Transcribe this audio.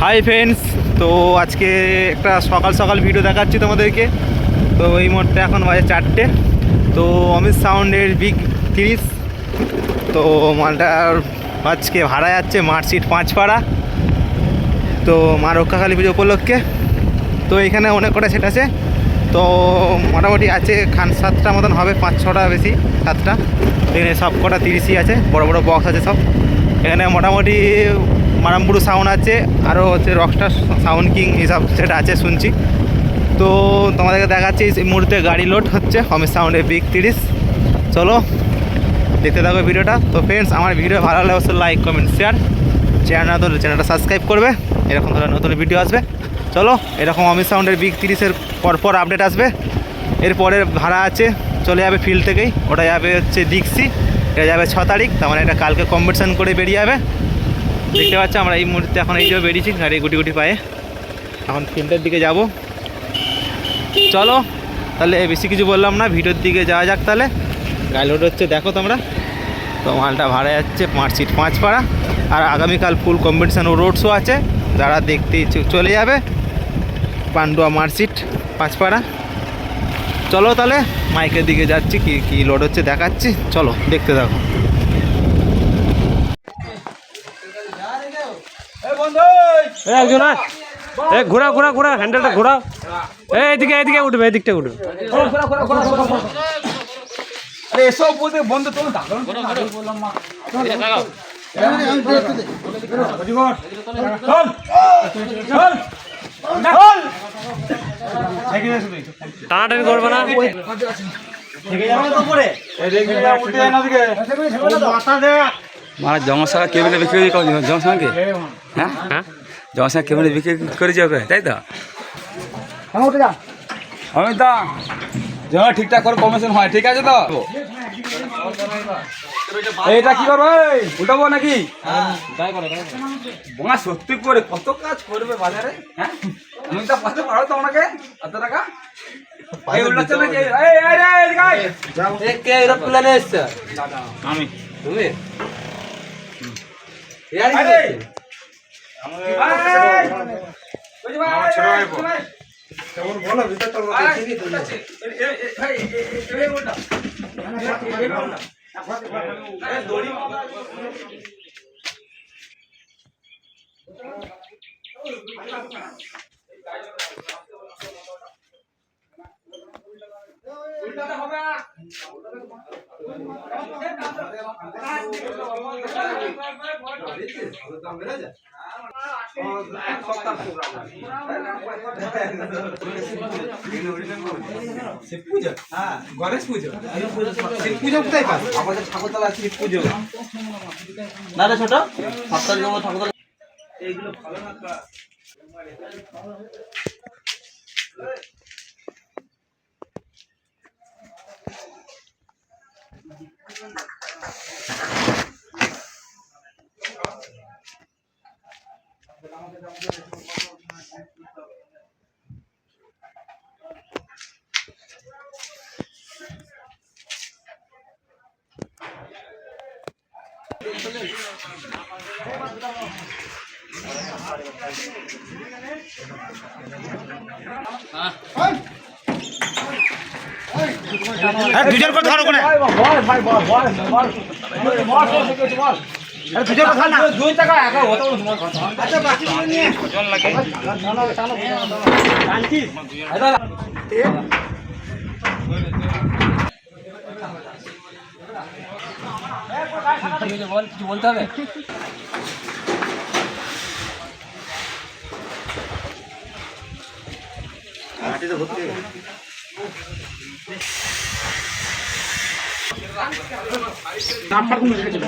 Hi friends, তো আজকে একটা সকাল সকাল ভিডিও দেখাচ্ছি তোমাদেরকে। তো এই মুহূর্তে এখন বাজে 4টে। তো অমিত সাউন্ডের বিগ 30। তো মালটার আজকে ভাড়া যাচ্ছে মার্কশিট 5পাড়া, তো মা রক্ষাকালী পুজো উপলক্ষে। তো এখানে অনেক কটা সেট আছে, তো মোটামুটি আছে 7টা মতন হবে, 5-6টা বেশি, 7টা। এখানে সব কটা 30ই আছে, বড় বড় বক্স আছে সব। এখানে মোটামুটি মারামপুর সাউন্ড আছে, আরও হচ্ছে রকস্টার, সাউন্ড কিং, এইসব সেটা আছে শুনছি। তো তোমাদেরকে দেখাচ্ছি এই মুহূর্তে গাড়ি লোড হচ্ছে অমিত সাউন্ডের বিগ 30। চলো দেখতে থাকো ভিডিওটা। তো ফ্রেন্ডস, আমার ভিডিও ভালো লাগলে অবশ্যই লাইক কমেন্ট শেয়ার, চ্যানেলটা সাবস্ক্রাইব করবে, এরকম ধরনের নতুন ভিডিও আসবে। চলো, এরকম অমিত সাউন্ডের বিগ 30-এর পরপর আপডেট আসবে। এরপরে ভাড়া আছে, চলে যাবে ফিল্ড থেকেই, ওটা যাবে হচ্ছে দীক্ষি, এটা যাবে 6 তারিখ, তার মানে এটা কালকে কম্পিটিশন করে বেরিয়ে যাবে। দেখতে পাচ্ছি আমরা এই মুহূর্তে এখন এই যে বেরিয়েছি গাড়ি গুটি গুটি পায়ে, এখন ফিল্ডের দিকে যাব। চলো তাহলে বেশি কিছু বললাম না, ভিডিওর দিকে যাওয়া যাক। তাহলে গাড়ি লোড হচ্ছে, দেখো তোমরা। তো মালটা ভাড়া যাচ্ছে মার্কশিট 5পাড়া, আর আগামীকাল ফুল কম্পিটিশান ও রোড শো আছে, যারা দেখতে চলে যাবে পান্ডুয়া মার্কশিট 5পাড়া। চলো তাহলে মাইকের দিকে যাচ্ছি, কি কি লোড হচ্ছে দেখাচ্ছি, চলো দেখতে থাকো। ঘোরা ঘোরা ঘোরা হ্যান্ডেলটা ঘোরা, এদিকে এদিকে উঠবে, এদিকটা উঠবে। এসব বলতে বন্ধ তো বললাম মা টানাটানি করবে না, মানে জমসাকা কেবিলে বিক্রি জমসাকে, হ্যাঁ হ্যাঁ জমসাকা কেবিলে বিক্রি করে যাবে, তাই তো? অমিত দা যেন ঠিকঠাক করে কমিশন হয়, ঠিক আছে তো? এইটা কি করবে, উঠাবো নাকি? বোনা সত্যি করে কত কাজ করবে বাজারে, হ্যাঁ? অমিত দা পাশে পারো তো ওনাকে এত টাকা এই উল্লাচ্ছে নাকি? আমি তুমি শিব পুজো, হ্যাঁ গণেশ পুজো, শিব পুজো কোথায় পাস? আমাদের ঠাকুরতলা শিব পুজো না রে ছোট, সপ্তাহ জন্য ঠাকুরতলা এইগুলো ভালো না। দুজন করে ধরো, কোনে দুজন কথা না, 2 টাকা একা হতো। আচ্ছা বাকি নিয়ে জন লাগে আনছিস বল, কিছু বলতে হবে? নাম্বার কোন লিখেছিল?